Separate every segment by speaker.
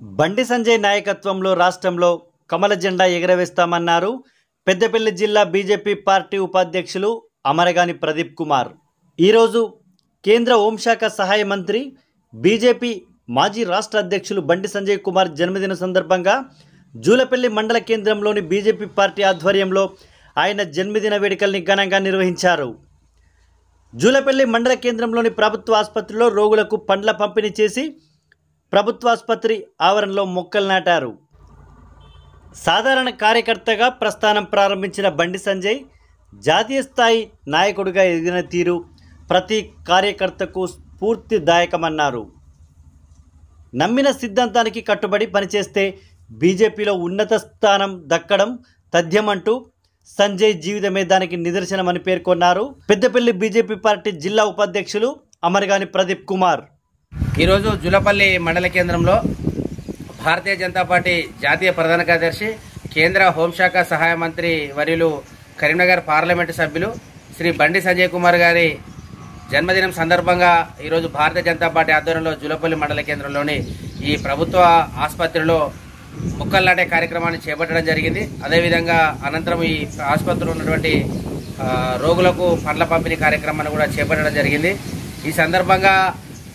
Speaker 1: బండి సంజయ్ నాయకత్వంలో రాష్ట్రంలో కమల జెండా ఎగరవేస్తామన్నారు పెద్దపల్లి జిల్లా బీజేపీ పార్టీ ఉపాధ్యక్షులు అమరగాని ప్రదీప్ కుమార్. ఈరోజు కేంద్ర హోంశాఖ సహాయ మంత్రి బీజేపీ మాజీ రాష్ట్ర అధ్యక్షులు బండి సంజయ్ కుమార్ జన్మదిన సందర్భంగా జూలపల్లి మండల కేంద్రంలోని బీజేపీ పార్టీ ఆధ్వర్యంలో ఆయన జన్మదిన వేడుకల్ని ఘనంగా నిర్వహించారు. జూలపల్లి మండల కేంద్రంలోని ప్రభుత్వ ఆసుపత్రిలో రోగులకు పండ్ల పంపిణీ చేసి ప్రభుత్వ ఆసుపత్రి ఆవరణలో మొక్కలు నాటారు. సాధారణ కార్యకర్తగా ప్రస్థానం ప్రారంభించిన బండి సంజయ్ జాతీయ స్థాయి నాయకుడిగా ఎదిగిన తీరు ప్రతి కార్యకర్తకు స్ఫూర్తిదాయకమన్నారు. నమ్మిన సిద్ధాంతానికి కట్టుబడి పనిచేస్తే బీజేపీలో ఉన్నత స్థానం దక్కడం తథ్యమంటూ సంజయ్ జీవితమే దానికి నిదర్శనమని పేర్కొన్నారు. పెద్దపల్లి బీజేపీ పార్టీ జిల్లా ఉపాధ్యక్షులు అమరగాని ప్రదీప్ కుమార్.
Speaker 2: ఈరోజు జూలపల్లి మండల కేంద్రంలో భారతీయ జనతా పార్టీ జాతీయ ప్రధాన కార్యదర్శి కేంద్ర హోంశాఖ సహాయ మంత్రి వర్యులు కరీంనగర్ పార్లమెంటు సభ్యులు శ్రీ బండి సంజయ్ కుమార్ గారి జన్మదినం సందర్భంగా ఈరోజు భారతీయ జనతా పార్టీ ఆధ్వర్యంలో జూలపల్లి మండల కేంద్రంలోని ఈ ప్రభుత్వ ఆసుపత్రిలో మొక్కలు నాటే కార్యక్రమాన్ని చేపట్టడం జరిగింది. అదేవిధంగా అనంతరం ఈ ఆసుపత్రిలో ఉన్నటువంటి రోగులకు పండ్ల పంపిణీ కార్యక్రమాన్ని కూడా చేపట్టడం జరిగింది. ఈ సందర్భంగా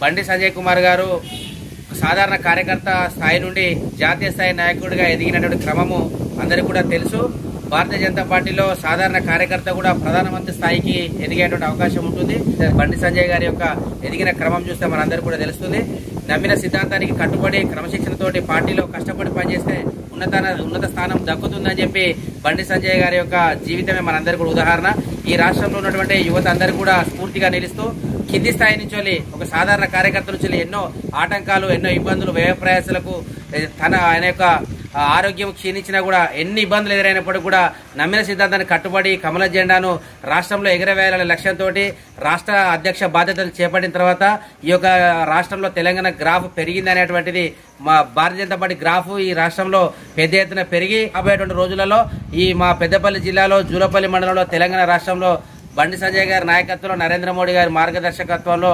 Speaker 2: బండి సంజయ్ కుమార్ గారు సాధారణ కార్యకర్త స్థాయి నుండి జాతీయ స్థాయి నాయకుడిగా ఎదిగినటువంటి క్రమము అందరికీ కూడా తెలుసు. భారతీయ జనతా పార్టీలో సాధారణ కార్యకర్త కూడా ప్రధానమంత్రి స్థాయికి ఎదిగేటువంటి అవకాశం ఉంటుంది. బండి సంజయ్ గారి యొక్క ఎదిగిన క్రమం చూస్తే మనందరికీ కూడా తెలుస్తుంది. నమ్మిన సిద్ధాంతానికి కట్టుబడి క్రమశిక్షణతోటి పార్టీలో కష్టపడి పనిచేస్తే ఉన్నత స్థానం దక్కుతుందని చెప్పి బండి సంజయ్ గారి యొక్క జీవితమే మనందరికీ కూడా ఉదాహరణ. ఈ రాష్ట్రంలో ఉన్నటువంటి యువత అందరూ కూడా స్ఫూర్తిగా నిలుస్తూ కింది స్థాయి నుంచి ఒక సాధారణ కార్యకర్త నుంచి ఎన్నో ఆటంకాలు, ఎన్నో ఇబ్బందులు, వ్యయ ప్రయాసాలకు ఆయన యొక్క ఆరోగ్యం క్షీణించినా కూడా ఎన్ని ఇబ్బందులు ఎదురైనప్పటికీ కూడా నమ్మిన సిద్ధాంతాన్ని కట్టుబడి కమల జెండాను రాష్ట్రంలో ఎగరవేయాలనే లక్ష్యంతో రాష్ట్ర అధ్యక్ష బాధ్యతలు చేపట్టిన తర్వాత ఈ యొక్క రాష్ట్రంలో తెలంగాణ గ్రాఫ్ పెరిగింది అనేటువంటిది మా భారతీయ జనతా పార్టీ గ్రాఫ్ ఈ రాష్ట్రంలో పెద్ద ఎత్తున పెరిగి రాబోయేటువంటి రోజులలో ఈ మా పెద్దపల్లి జిల్లాలో జూలపల్లి మండలంలో తెలంగాణ రాష్ట్రంలో బండి సంజయ్ గారి నాయకత్వంలో నరేంద్ర మోడీ గారి మార్గదర్శకత్వంలో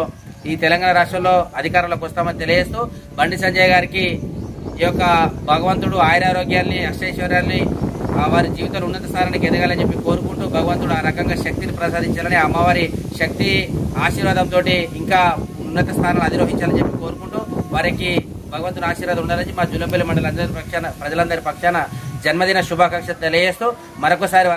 Speaker 2: ఈ తెలంగాణ రాష్ట్రంలో అధికారంలోకి వస్తామని తెలియజేస్తూ బండి సంజయ్ గారికి ఈ యొక్క భగవంతుడు ఆయురారోగ్యాన్ని, అష్టైశ్వర్యాన్ని, వారి జీవితంలో ఉన్నత స్థానానికి ఎదగాలని చెప్పి కోరుకుంటూ భగవంతుడు ఆ రకంగా శక్తిని ప్రసాదించాలని, అమ్మవారి శక్తి ఆశీర్వాదంతో ఇంకా ఉన్నత స్థానాలు అధిరోహించాలని చెప్పి కోరుకుంటూ వారికి భగవంతుడు ఆశీర్వాదం ఉండాలని మా జూలపల్లి మండలం ప్రజలందరి పక్షాన జన్మదిన శుభాకాంక్షలు తెలియజేస్తూ మరొకసారి